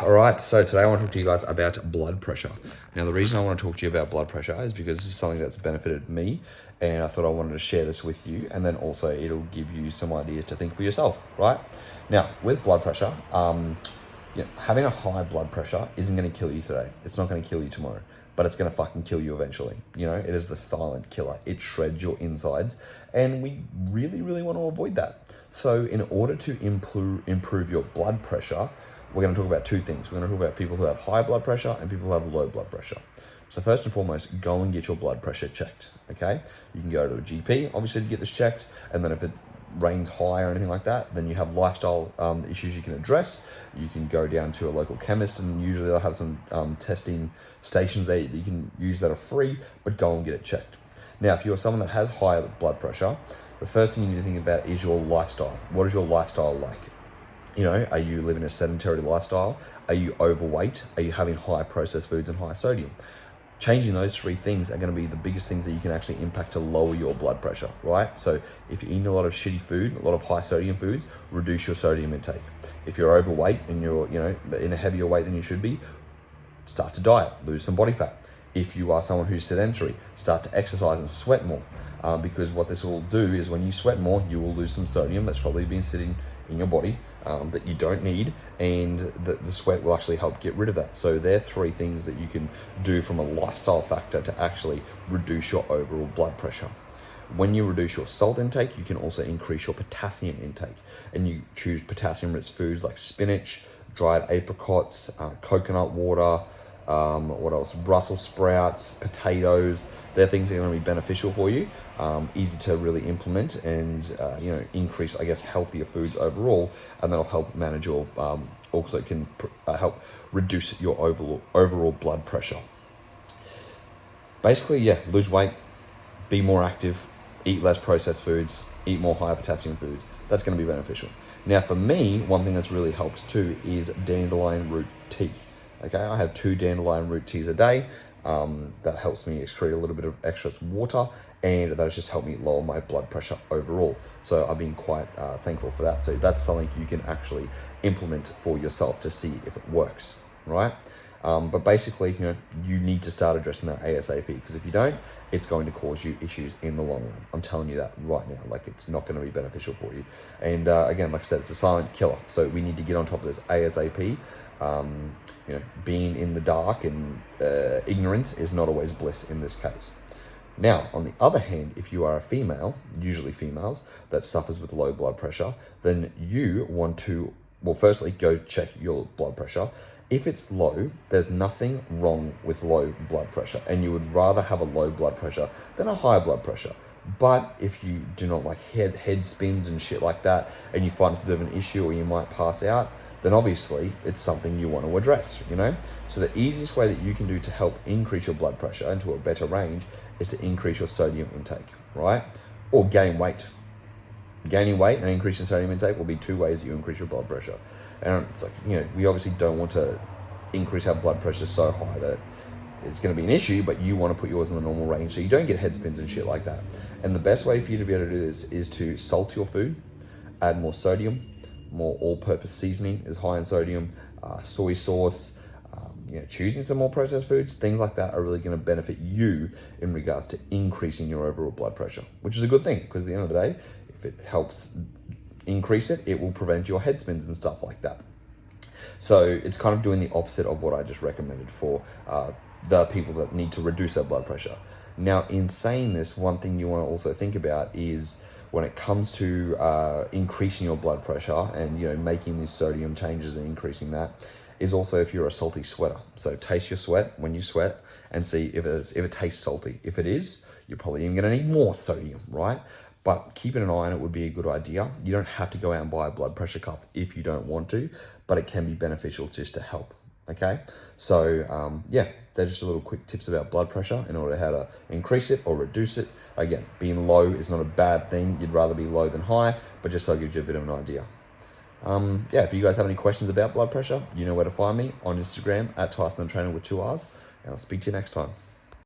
All right, so today I want to talk to you guys about blood pressure. Now, the reason I want to talk to you about blood pressure is because this is something that's benefited me, and I thought I wanted to share this with you, and then also it'll give you some ideas to think for yourself, right? Now, with blood pressure, having a high blood pressure isn't going to kill you today. It's not going to kill you tomorrow, but it's going to fucking kill you eventually. You know, it is the silent killer. It shreds your insides, and we really, really want to avoid that. So in order to improve your blood pressure, we're going to talk about two things. We're going to talk about people who have high blood pressure and people who have low blood pressure. So first and foremost, go and get your blood pressure checked, okay? You can go to a GP, obviously, to get this checked, and then if it rains high or anything like that, then you have lifestyle issues you can address. You can go down to a local chemist, and usually they'll have some testing stations there that you can use that are free, but go and get it checked. Now, if you're someone that has high blood pressure, the first thing you need to think about is your lifestyle. What is your lifestyle like? You know, are you living a sedentary lifestyle? Are you overweight? Are you having high processed foods and high sodium? Changing those three things are going to be the biggest things that you can actually impact to lower your blood pressure, right? So if you're eating a lot of shitty food, a lot of high sodium foods, reduce your sodium intake. If you're overweight and you're, in a heavier weight than you should be, start to diet, lose some body fat. If you are someone who's sedentary, start to exercise and sweat more. Because what this will do is when you sweat more, you will lose some sodium that's probably been sitting in your body that you don't need, and the sweat will actually help get rid of that. So there are three things that you can do from a lifestyle factor to actually reduce your overall blood pressure. When you reduce your salt intake, you can also increase your potassium intake, and you choose potassium-rich foods like spinach, dried apricots, coconut water, what else? Brussels sprouts, potatoes. They're things that are going to be beneficial for you, easy to really implement, and increase, healthier foods overall, and that'll help manage your. Also can help reduce your overall blood pressure. Basically, lose weight, be more active, eat less processed foods, eat more high potassium foods. That's going to be beneficial. Now, for me, one thing that's really helps too is dandelion root tea. Okay, I have 2 dandelion root teas a day. That helps me excrete a little bit of extra water, and that has just helped me lower my blood pressure overall. So I've been quite thankful for that. So that's something you can actually implement for yourself to see if it works, right? But basically, you need to start addressing that ASAP, because if you don't, it's going to cause you issues in the long run. I'm telling you that right now. Like, it's not going to be beneficial for you. And again, like I said, it's a silent killer. So we need to get on top of this ASAP. Being in the dark and ignorance is not always bliss in this case. Now, on the other hand, if you are a female, usually females, that suffers with low blood pressure, then you want to, firstly, go check your blood pressure. If it's low, there's nothing wrong with low blood pressure, and you would rather have a low blood pressure than a high blood pressure. But if you do not like head spins and shit like that, and you find it's a bit of an issue or you might pass out, then obviously it's something you want to address, So the easiest way that you can do to help increase your blood pressure into a better range is to increase your sodium intake, right? Or gain weight. Gaining weight and increasing sodium intake will be 2 ways that you increase your blood pressure. And it's like, we obviously don't want to increase our blood pressure so high that it's going to be an issue, but you want to put yours in the normal range so you don't get head spins and shit like that. And the best way for you to be able to do this is to salt your food, add more sodium, more all-purpose seasoning is high in sodium, soy sauce, choosing some more processed foods, things like that are really going to benefit you in regards to increasing your overall blood pressure, which is a good thing, because at the end of the day, if it helps increase it, it will prevent your head spins and stuff like that. So it's kind of doing the opposite of what I just recommended for the people that need to reduce their blood pressure. Now, in saying this, one thing you want to also think about is when it comes to increasing your blood pressure and making these sodium changes and increasing that, is also if you're a salty sweater. So taste your sweat when you sweat and see if it tastes salty. If it is, you're probably even going to need more sodium, right? But keeping an eye on it would be a good idea. You don't have to go out and buy a blood pressure cup if you don't want to, but it can be beneficial just to help. Okay, so they're just a little quick tips about blood pressure in order how to increase it or reduce it. Again, being low is not a bad thing. You'd rather be low than high, but just so it gives you a bit of an idea. If you guys have any questions about blood pressure, you know where to find me on Instagram at tysonthetrainerr with 2 R's, and I'll speak to you next time.